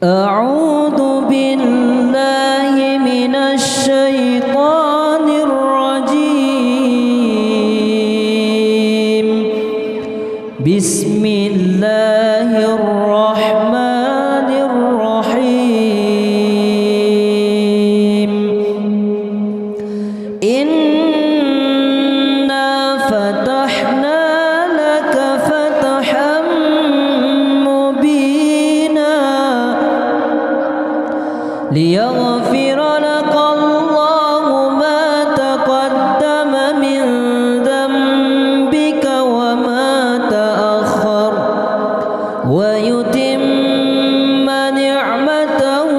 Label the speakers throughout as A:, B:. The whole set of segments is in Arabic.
A: أعوذ بالله من الشيطان الرجيم. بسم الله الرحمن الرحيم. إنا فتحنا لك فتحا مبينا ليغفر لك الله ما تقدم من ذنبك وما تأخر ويتم نعمته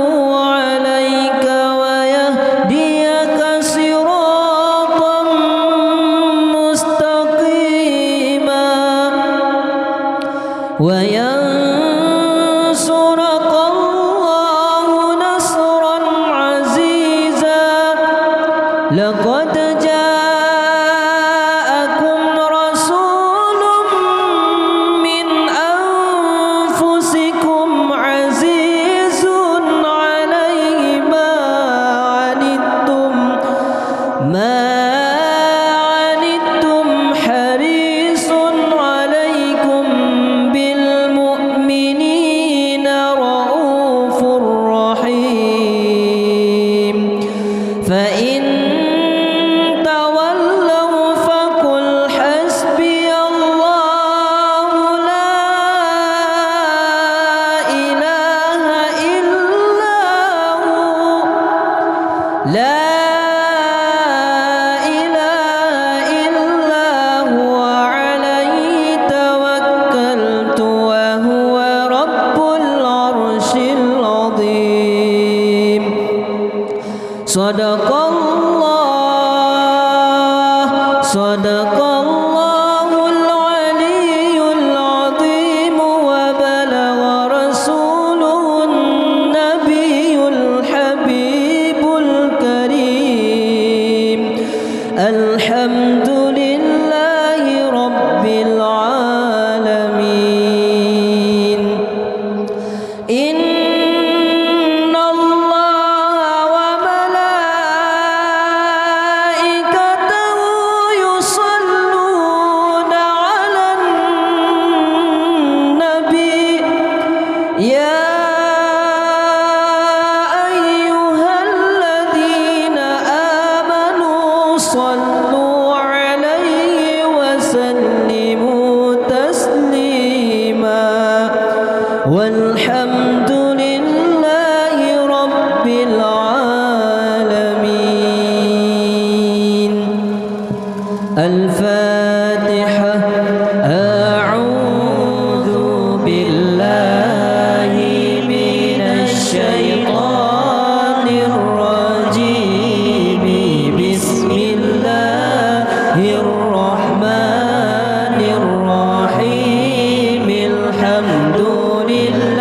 A: عليك ويهديك صراطا مستقيما وينصرك الله نصرا عزيزا. لقد جاءكم رسول من أنفسكم عزيز عليه ما عنتم حريص عليكم بالمؤمنين رؤوف رحيم. فإن تولوا فقل حسبي الله لا إله إلا هو عليه توكلت وهو رب العرش العظيم. صدق الله العلي العظيم وبلغ رسوله النبي الحبيب الكريم. الحمد لله رب العالمين. إن الله وملائكته يصلون على النبي يا أيها الذين آمنوا صلوا عليه وسلموا تسليما. والحمد لله رب العالمين. الفاتحة. أعوذ بالله من الشيطان الرجيم. بسم الله الرحمن الرحيم. الحمد لله